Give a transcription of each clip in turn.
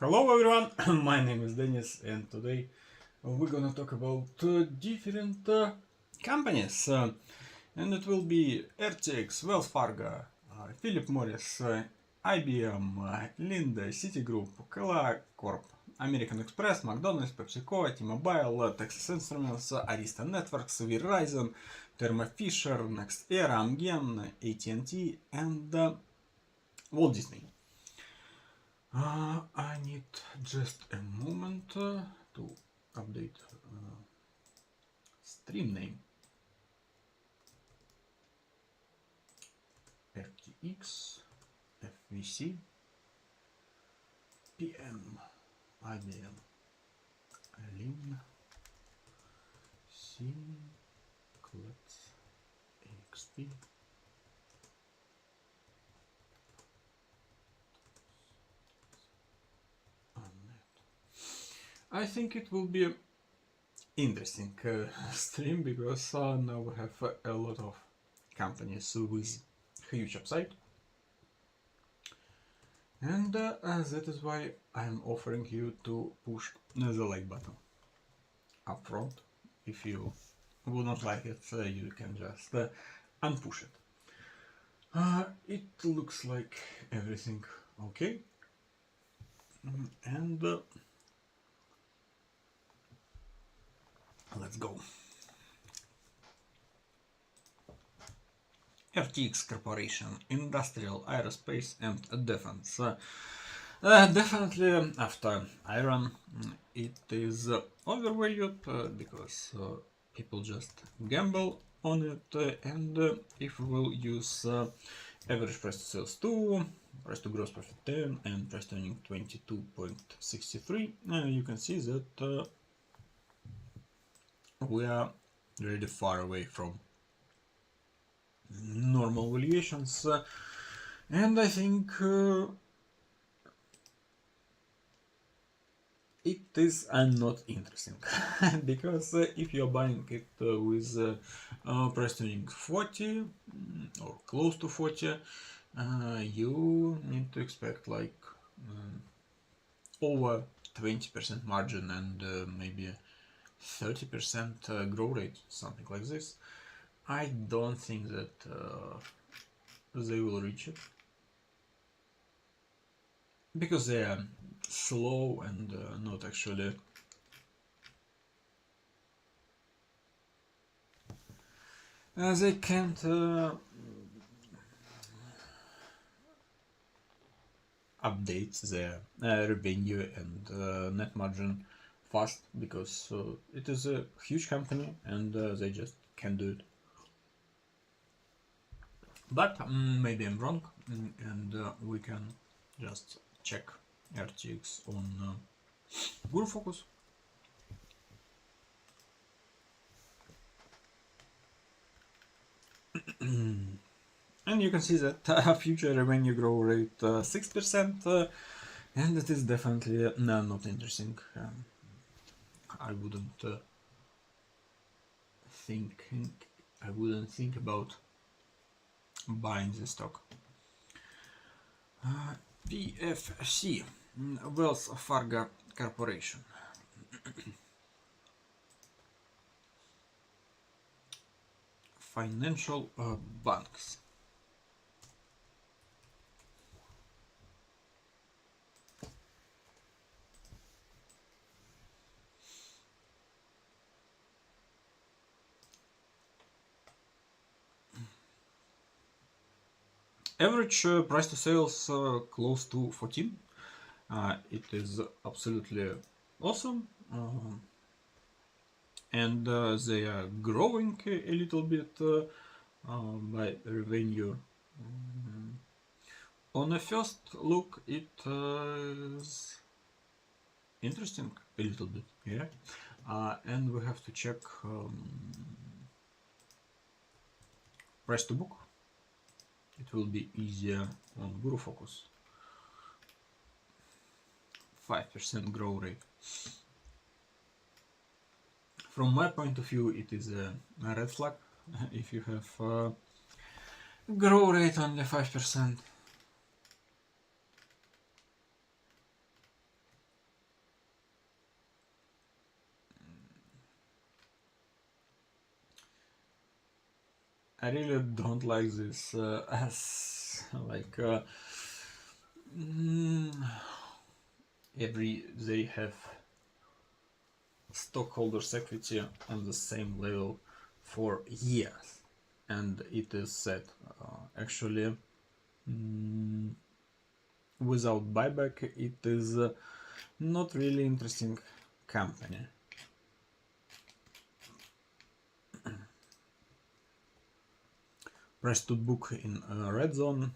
Hello everyone, my name is Denis and today we're gonna talk about different companies and it will be RTX, Wells Fargo, Philip Morris, IBM, LIN, Citigroup, KLAC Corp, American Express, McDonald's, PepsiCo, T-Mobile, Texas Instruments, Arista Networks, Verizon, Thermo Fisher, Next Air, AMGN, AT&T and Walt Disney. I need just a moment to update stream name. RTX, FVC, PM, IBM, LIN, C, CLAC, AXP. I think it will be an interesting stream because now we have a lot of companies with huge upside, and that is why I'm offering you to push the like button up front. If you would not like it, you can just unpush it. It looks like everything okay, and let's go. RTX Corporation, Industrial, Aerospace and Defense. Definitely after Iron, it is overvalued because people just gamble on it, and if we will use average price to sales 2, price to gross profit 10 and price to earning 22.63, you can see that we are really far away from normal valuations, and I think it is not interesting because if you're buying it with price to earning 40 or close to 40, you need to expect like over 20% margin and maybe 30% growth rate, something like this. I don't think that they will reach it because they are slow and not actually they can't update their revenue and net margin fast because it is a huge company and they just can't do it. But maybe I'm wrong, and we can just check RTX on Guru Focus. And you can see that future revenue growth rate 6%, and it is definitely not interesting. I wouldn't think about buying this stock. PFC, Wells Fargo Corporation. Financial banks. Average price to sales close to 14. It is absolutely awesome, and they are growing a little bit by revenue. On a first look, it is interesting a little bit, yeah. And we have to check price to book. It will be easier on Guru Focus. 5% growth rate. From my point of view, it is a red flag if you have growth rate only 5%. I really don't like this as like they have stockholders equity on the same level for years, and it is said actually without buyback it is not really interesting company. Price to book in red zone.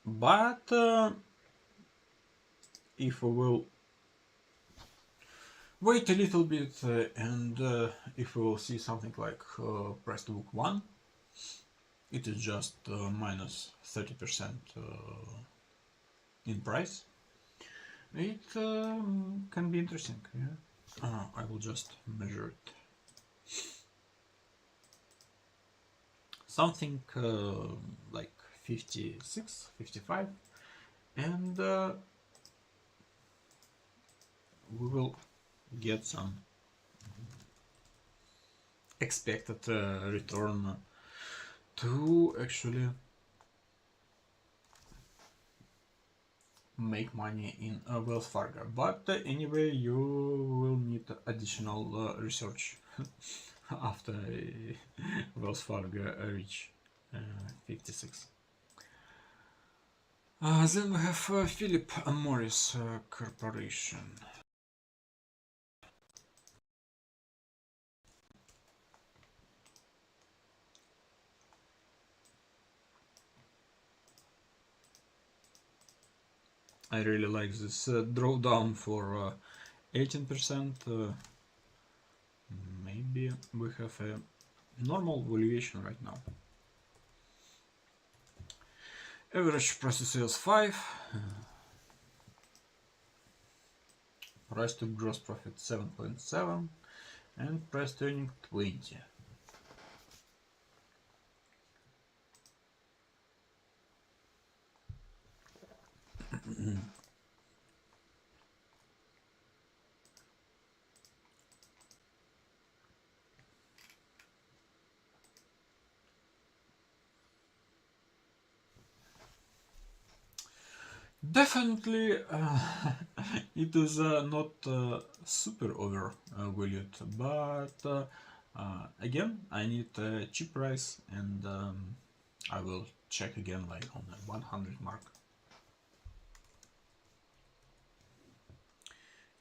But if we will wait a little bit and if we will see something like price to book 1, it is just minus 30% in price. It can be interesting. Yeah? I will just measure it. Something like 56, 55, and we will get some expected return to actually make money in Wells Fargo. But anyway, you will need additional research after Wells Fargo reach 56. Then we have Philip Morris Corporation. I really like this drawdown for 18%. Maybe we have a normal valuation right now. Average price to sales 5. Price to gross profit 7.7 and price to earning 20. Definitely it is not super overvalued, but again I need a cheap price, and I will check again like on the 100 mark.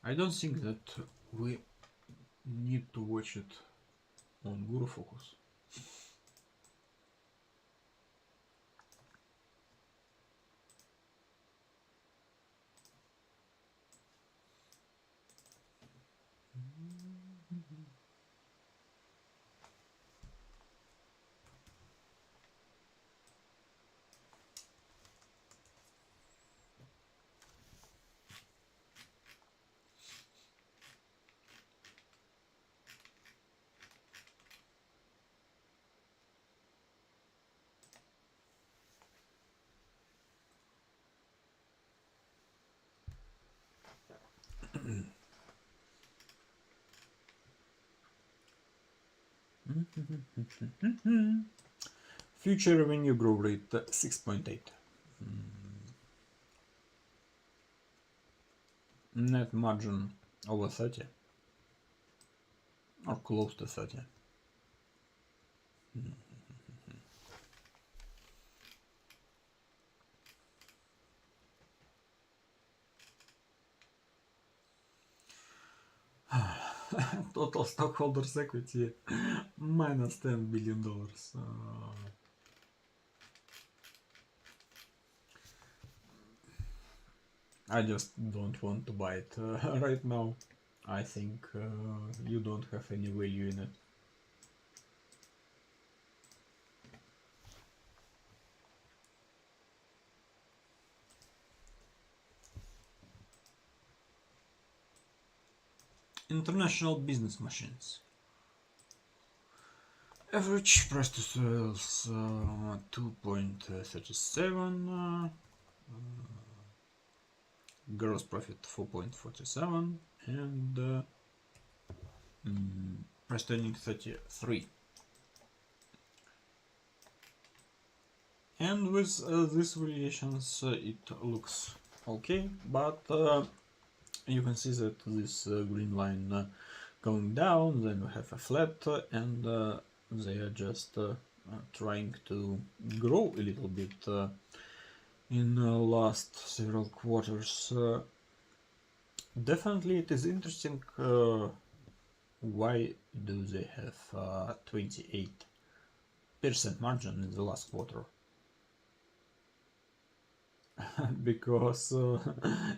I don't think that we need to watch it on Guru Focus. Future revenue growth rate 6.8. Net margin over 30 or close to 30. Total stockholders equity minus $10 billion. I just don't want to buy it right now. I think you don't have any value in it. International business machines. Average price to sales 2.37. gross profit 4.47 and price earning 33. And with these variations it looks okay, but you can see that this green line going down, then we have a flat, and they are just trying to grow a little bit in the last several quarters. Definitely it is interesting why do they have 28% margin in the last quarter. Because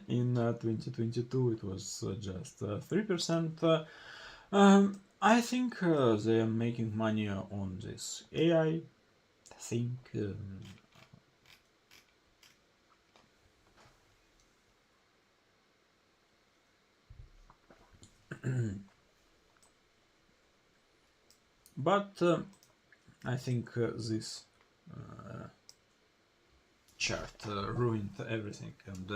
in 2022 it was just 3%. I think they are making money on this AI thing. But I think this chart ruined everything, and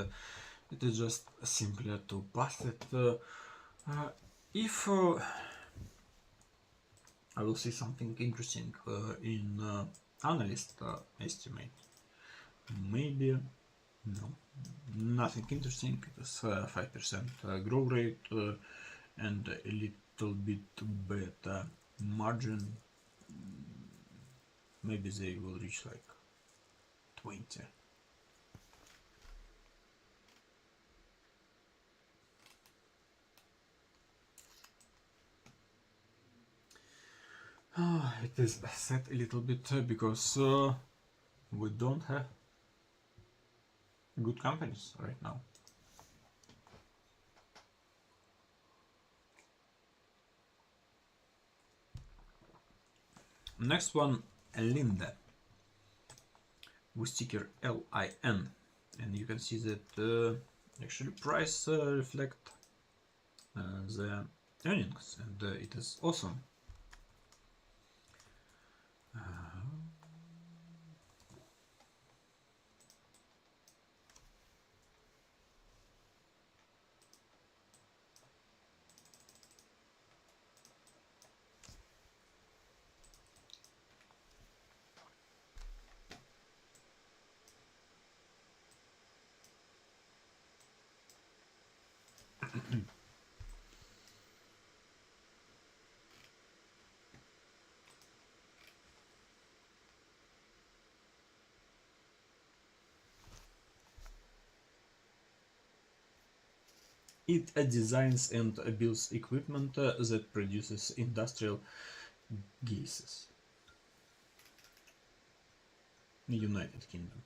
it is just simpler to pass it. If I will see something interesting in analyst estimate, maybe no, nothing interesting. It is 5% growth rate and a little bit better margin. Maybe they will reach like 20. It is sad a little bit because we don't have good companies right now. Next one, LIN with ticker LIN, and you can see that actually price reflect the earnings, and it is awesome. It designs and builds equipment that produces industrial gases. United Kingdom.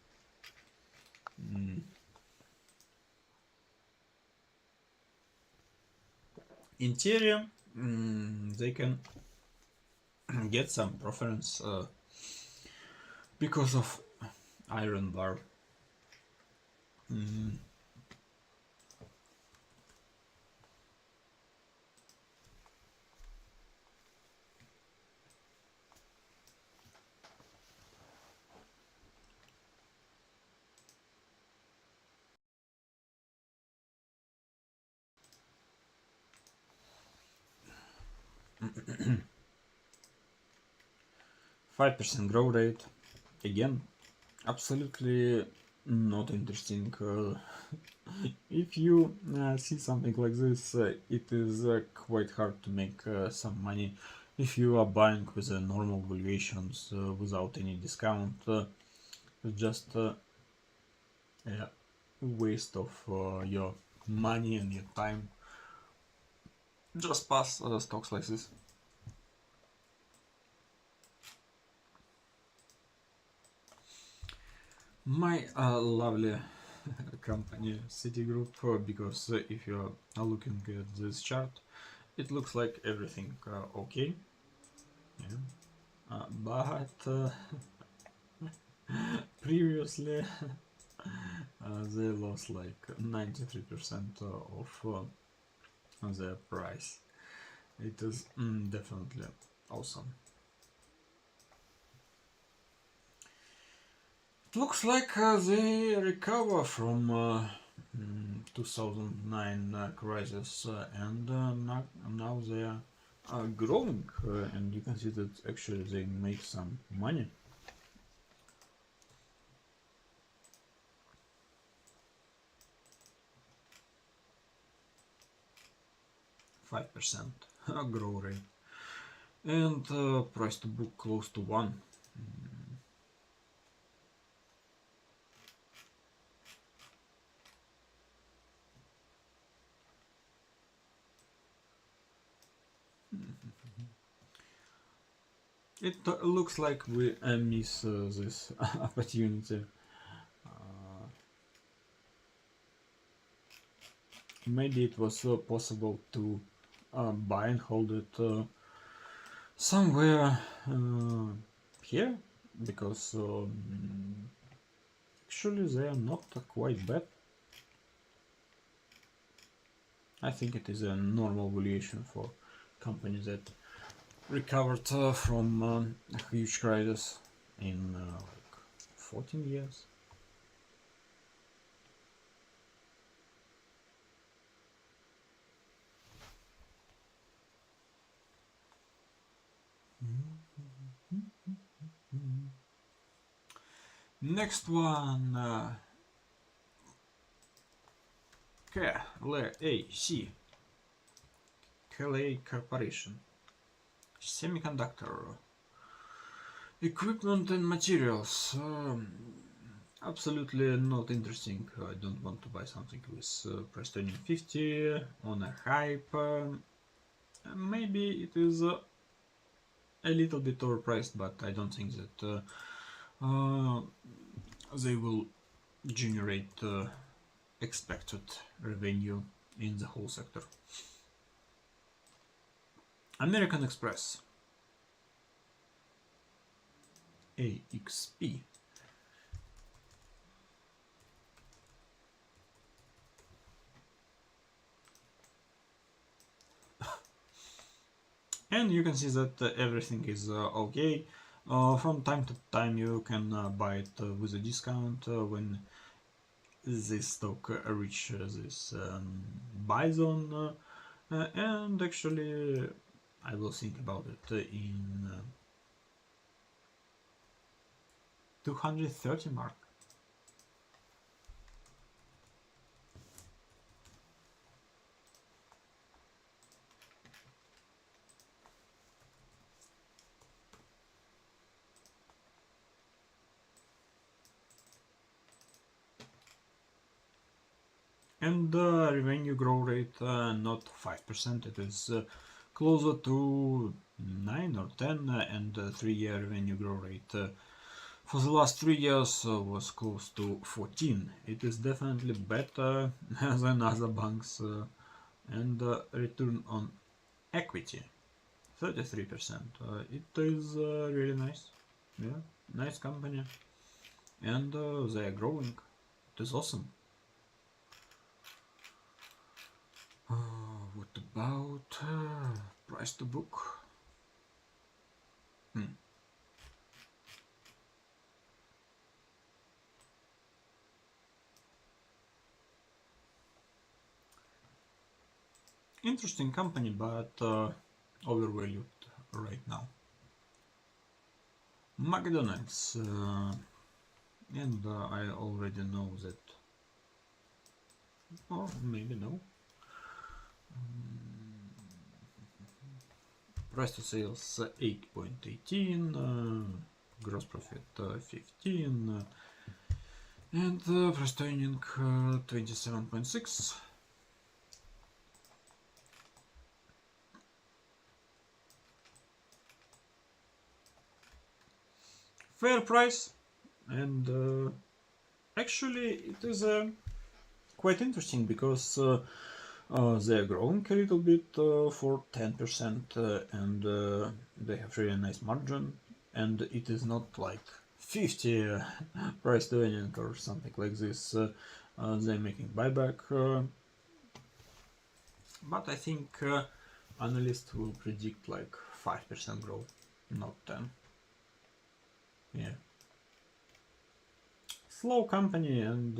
Interior, they can get some preference because of iron bar. 5% growth rate, again, absolutely not interesting. If you see something like this, it is quite hard to make some money. If you are buying with normal valuations without any discount, it's just a waste of your money and your time. Just pass stocks like this. My lovely company Citigroup, because if you are looking at this chart, it looks like everything okay, yeah. But previously they lost like 93% of their price. It is definitely awesome. It looks like they recover from 2009 crisis, and now they are growing, and you can see that actually they make some money. %5 growth rate, and price to book close to 1. It looks like we miss this opportunity. Maybe it was possible to buy and hold it somewhere here, because actually they are not quite bad. I think it is a normal valuation for companies that recovered from a huge crisis in like 14 years. Next one, KLAC, KLAC Corporation, semiconductor equipment and materials. Absolutely not interesting. I don't want to buy something with price turning 50 on a hype. Maybe it is a little bit overpriced, but I don't think that they will generate expected revenue in the whole sector. American Express, AXP. And you can see that everything is okay. From time to time you can buy it with a discount when this stock reaches this buy zone, and actually I will think about it in 230 mark. And revenue growth rate not 5%, it is closer to 9 or 10, and 3-year revenue growth rate for the last 3 years was close to 14. It is definitely better than other banks, and return on equity 33%. It is really nice. Yeah, nice company, and they are growing. It is awesome. What about price to book? Interesting company, but overvalued right now. McDonald's, and I already know that, or maybe no. Price to sales 8.18, gross profit 15, and price to earning 27.6. Fair price, and actually it is quite interesting, because they are growing a little bit for 10%, and they have really nice margin, and it is not like 50 price to earning or something like this. They're making buyback, but I think analysts will predict like 5% growth, not 10. Yeah, slow company, and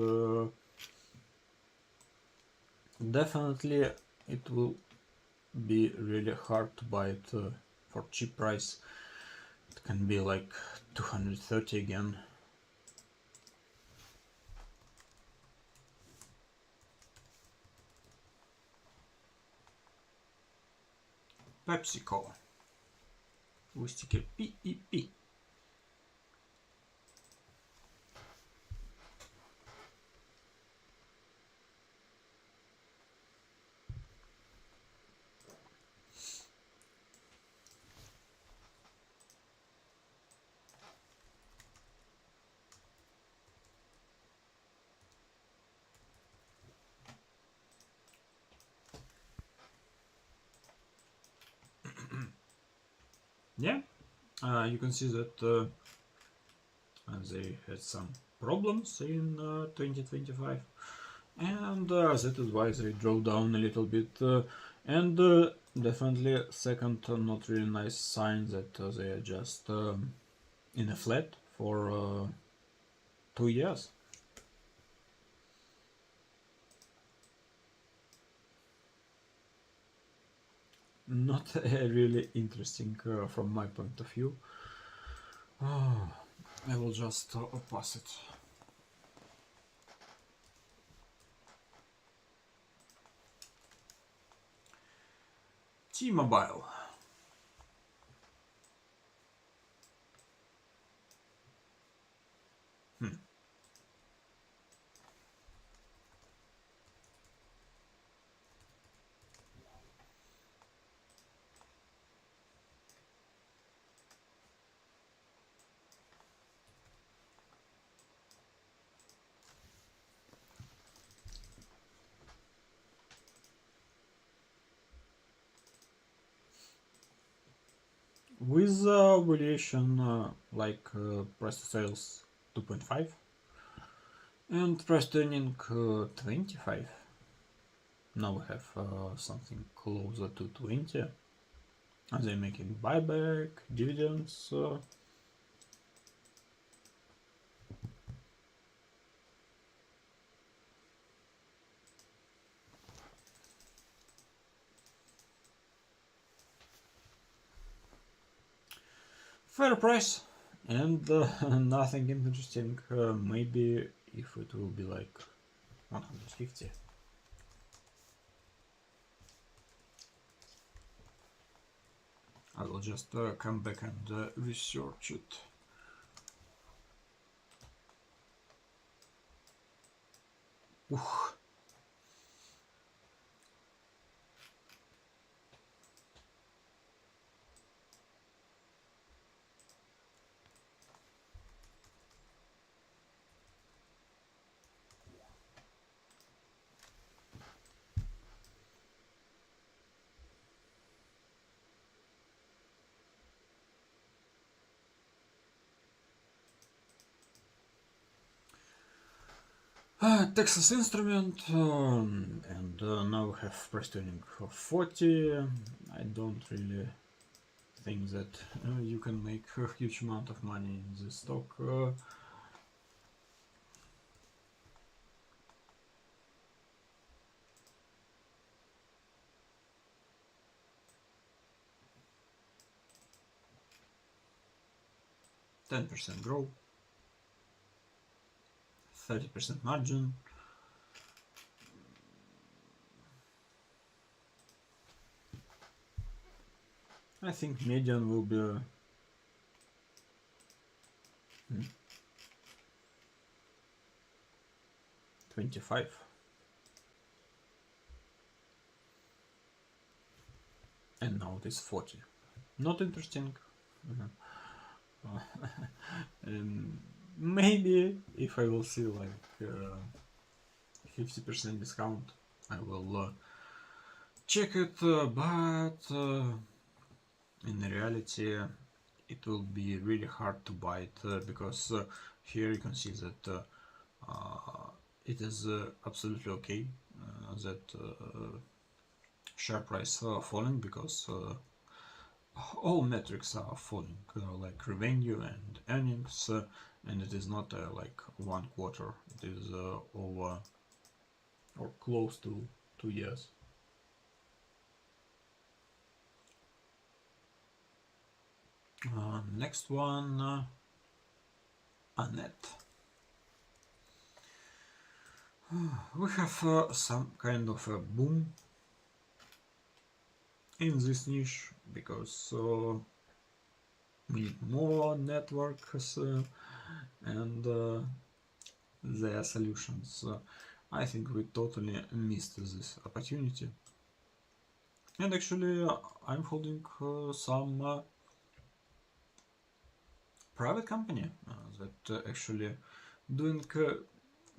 Definitely it will be really hard to buy it for cheap price. It can be like 230 again. PepsiCo with ticker PEP. Yeah, you can see that they had some problems in 2025, and that is why they drove down a little bit, and definitely second not really nice sign that they are just in a flat for 2 years. Not really interesting from my point of view. I will just pass it. T-Mobile. With valuation like price to sales 2.5 and price to earning 25. Now we have something closer to 20. Are they making buyback, dividends? Fair price and nothing interesting. Maybe if it will be like 150. I will just come back and research it. Oof. Texas Instrument, and now we have price tuning of 40. I don't really think that you can make a huge amount of money in this stock. 10% growth, 30% margin. I think median will be 25. And now it is 40. Not interesting. Maybe if I will see like 50% discount, I will check it, but in reality it will be really hard to buy it because here you can see that it is absolutely okay that share price falling because all metrics are falling, like revenue and earnings, and it is not like 1 quarter, it is over or close to 2 years. Next one, ANET. We have some kind of a boom in this niche because we need more networks and their solutions. I think we totally missed this opportunity. And actually I'm holding some private company that actually doing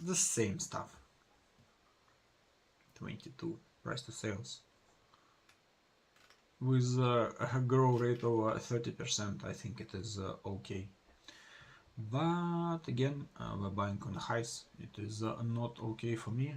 the same stuff. 22 price to sales with a growth rate of 30%. I think it is okay, but again we're buying on highs. It is not okay for me.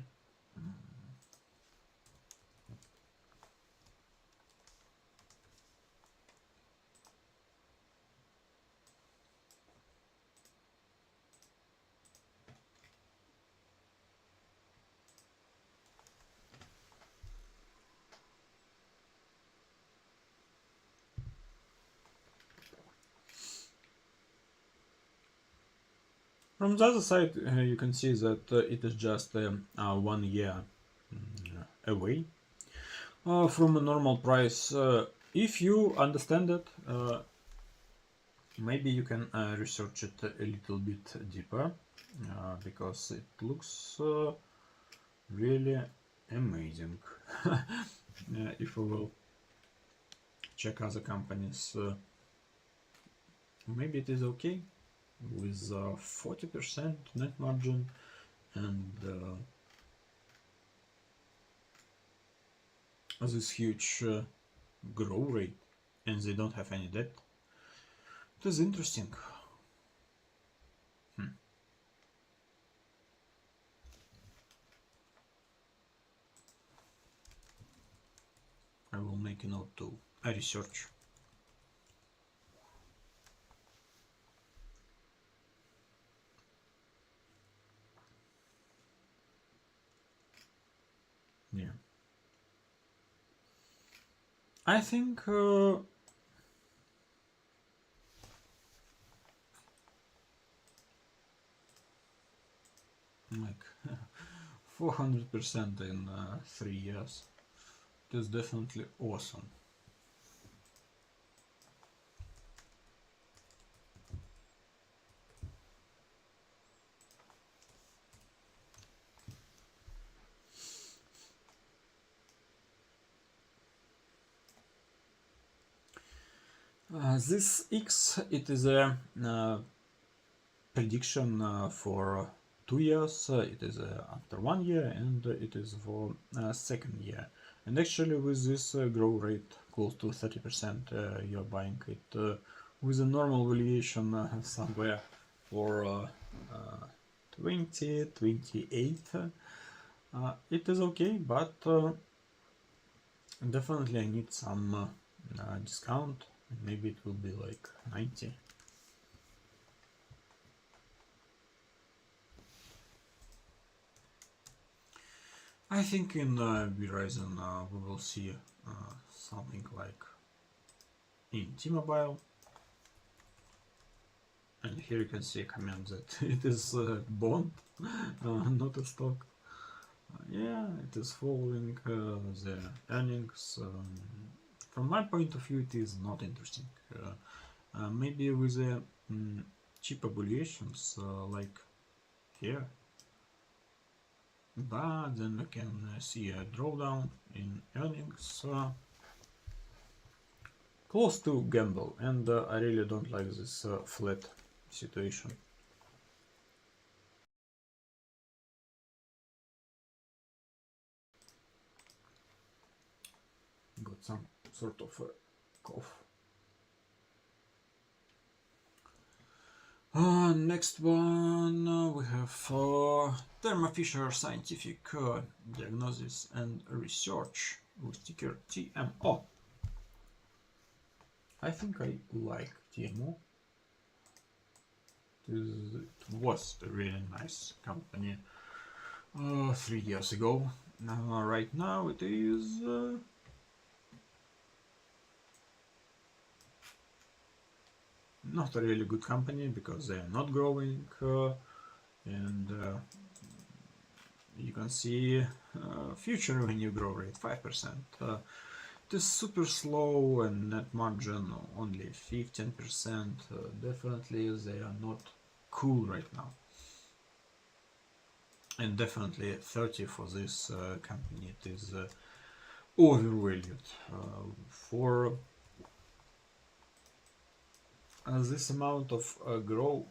From the other side, you can see that it is just 1 year away from a normal price. If you understand it, maybe you can research it a little bit deeper, because it looks really amazing. If we will check other companies, maybe it is okay with 40% net margin and this huge growth rate, and they don't have any debt. It is interesting. I will make a note to research. Yeah, I think like 400% in 3 years. It is definitely awesome. This X, it is a prediction for 2 years, it is after 1 year, and it is for second year. And actually with this growth rate close to 30%, you're buying it with a normal valuation somewhere for 20, 28. It is okay, but definitely I need some discount. Maybe it will be like 90. I think in Verizon we will see something like in T-Mobile. And here you can see a comment that it is a bond, not a stock. Yeah, it is following the earnings. From my point of view, it is not interesting. Maybe with a cheaper valuations like here, but then we can see a drawdown in earnings. Close to gamble, and I really don't like this flat situation. Got some sort of a cough. Next one, we have Thermo Fisher Scientific Diagnosis and Research with ticker TMO. I think I like TMO. It was a really nice company 3 years ago, Right now it is not a really good company because they are not growing, and you can see future revenue growth rate 5%. It is super slow and net margin only 15%. Definitely they are not cool right now. And definitely 30 for this company. It is overvalued for this amount of growth.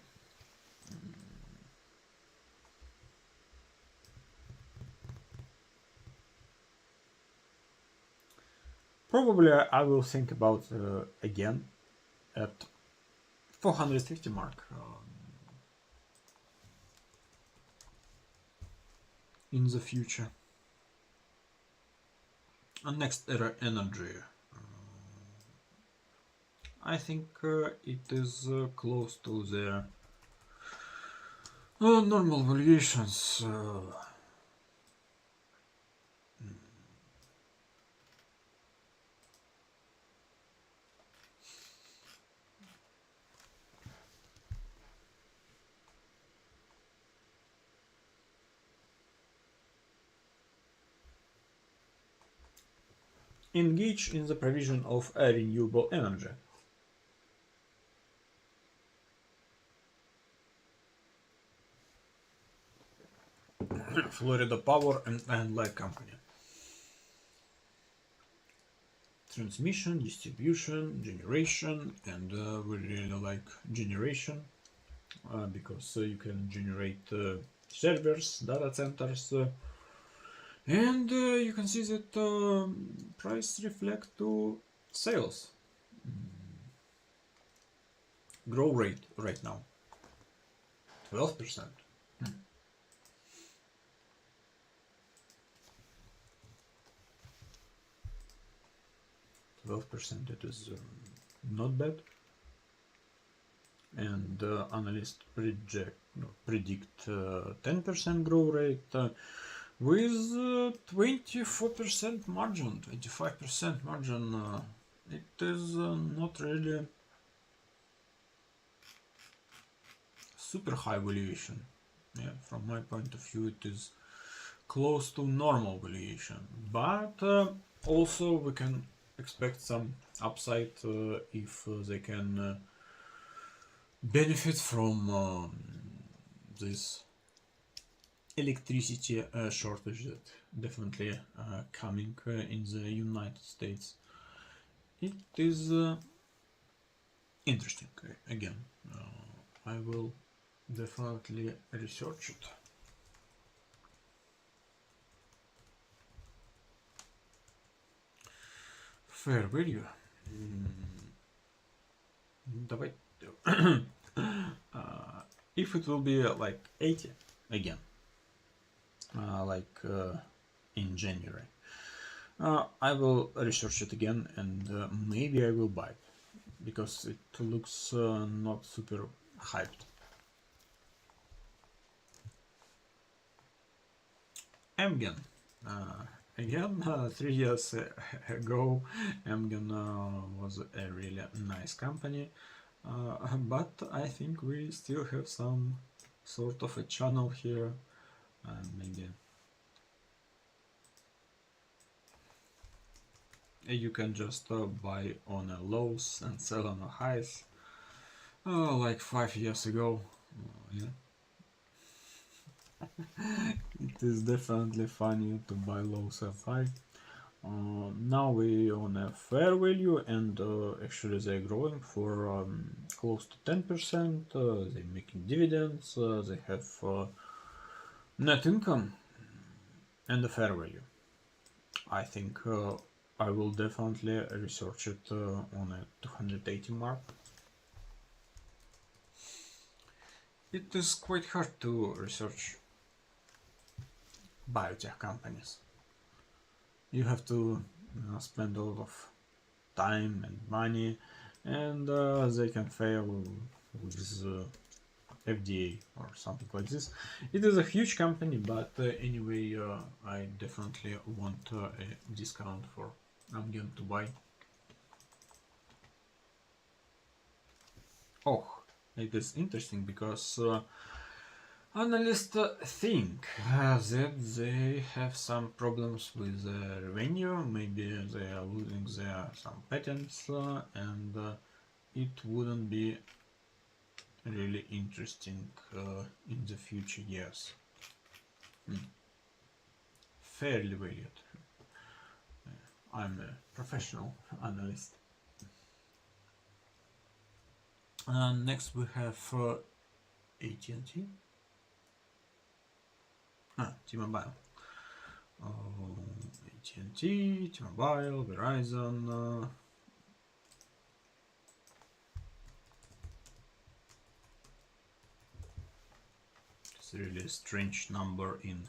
Probably I will think about again at 450 mark in the future. And next energy. I think it is close to the normal valuations. Engage in the provision of renewable energy. Florida Power and Light Company. Transmission, distribution, generation, and we really like generation because you can generate servers, data centers, and you can see that price reflect to sales. Growth rate right now 12%. 12%, it is not bad. And analysts predict 10% growth rate with 24% margin, 25% margin. It is not really super high valuation. Yeah, from my point of view, it is close to normal valuation, but also we can expect some upside if they can benefit from this electricity shortage that definitely coming in the United States. It is interesting. Again, I will definitely research it. Fair value. Давай. If it will be like 80 again, like in January, I will research it again and maybe I will buy it because it looks not super hyped. AMGN. Again, 3 years ago, AMGN was a really nice company, but I think we still have some sort of a channel here, maybe you can just buy on a lows and sell on a highs, like 5 years ago. Yeah. It is definitely funny to buy low, sell high. Now we own a fair value, and actually they're growing for close to 10%. They're making dividends. They have net income and a fair value. I think I will definitely research it on a 280 mark. It is quite hard to research biotech companies. You have to spend a lot of time and money, and they can fail with FDA or something like this. It is a huge company, but anyway, I definitely want a discount for AMGN to buy. Oh, it is interesting because analysts think that they have some problems with the revenue, maybe they are losing some patents, and it wouldn't be really interesting in the future years. Fairly valued. I'm a professional analyst. Next we have AT&T. T-Mobile. AT&T, T-Mobile, Verizon. It's really a strange number in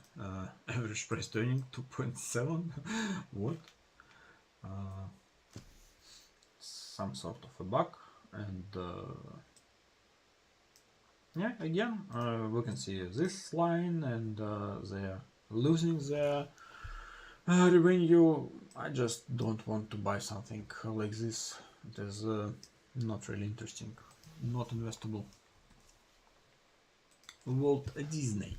average price to earning, 2.7. What? Some sort of a bug, and yeah, again we can see this line, and they are losing their revenue. I just don't want to buy something like this. It is not really interesting, not investable. Walt Disney.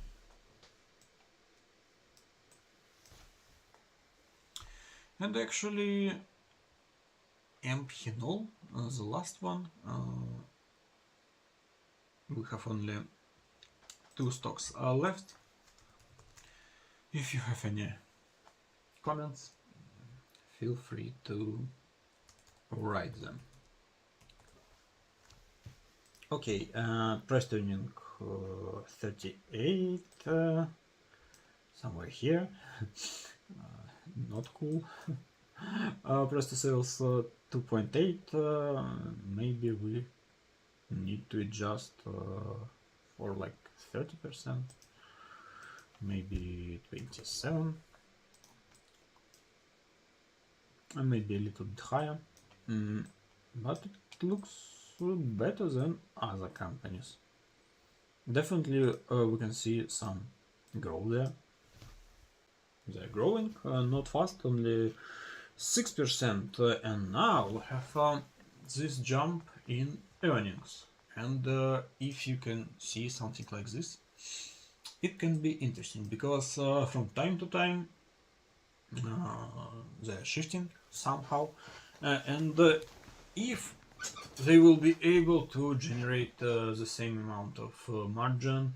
And actually MCD, the last one, we have only 2 stocks left. If you have any comments, feel free to write them. Okay, price earning 38, somewhere here. Not cool. Price to sales 2.8. Maybe we need to adjust for like 30%, maybe 27, and maybe a little bit higher, but it looks better than other companies. Definitely we can see some growth there. They're growing, not fast, only 6%, and now we have this jump in earnings. And if you can see something like this, it can be interesting, because from time to time they're shifting somehow, and if they will be able to generate the same amount of margin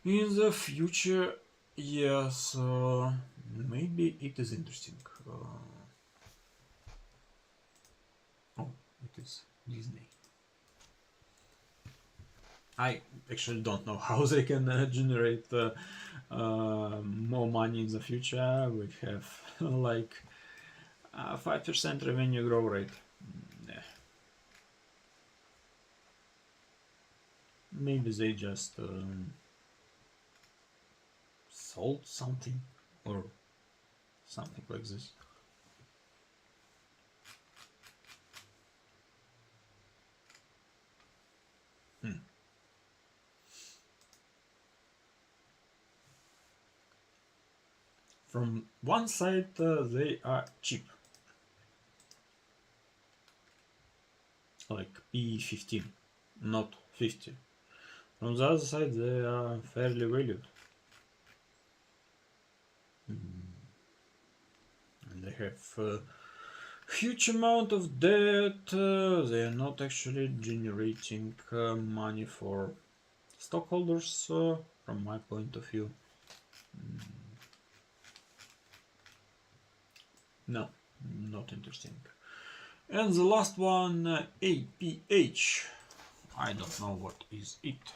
in the future, yes, maybe it is interesting. Oh, it is Disney. I actually don't know how they can generate more money in the future. We have like 5% revenue growth rate. Yeah. Maybe they just sold something or something like this. From one side they are cheap, like P15, not 50. From the other side they are fairly valued. And they have huge amount of debt. They are not actually generating money for stockholders, from my point of view. No, not interesting. And the last one, APH. I don't know what is it.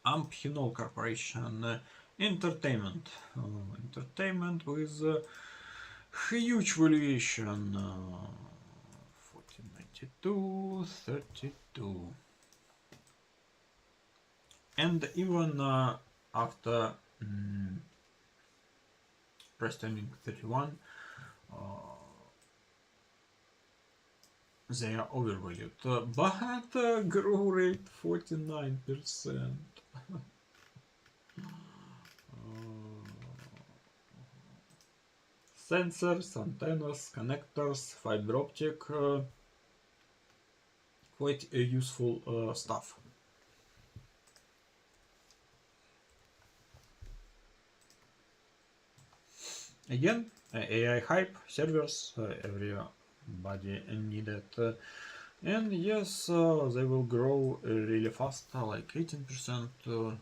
AMGN Corporation, entertainment. Entertainment with huge valuation, 1492, 32. And even after price earning 31, they are overvalued, but growth rate 49%. Sensors, antennas, connectors, fiber optic, quite useful stuff. Again, AI hype, servers, everybody needed. And yes, they will grow really fast, like 18%.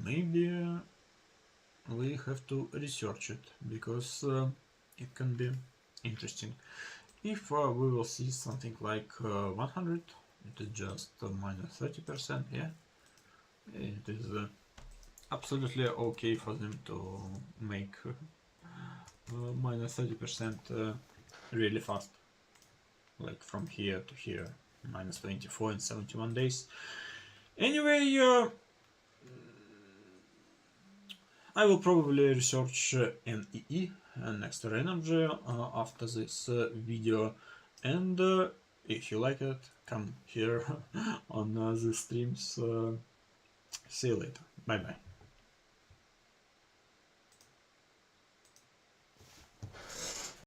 Maybe we have to research it, because it can be interesting. If we will see something like 100, it is just minus 30%, yeah. It is absolutely okay for them to make minus 30% really fast, like from here to here, minus 24 in 71 days. Anyway, I will probably research NEE, next to energy, after this video, and if you like it, come here on the streams. See you later. Bye bye.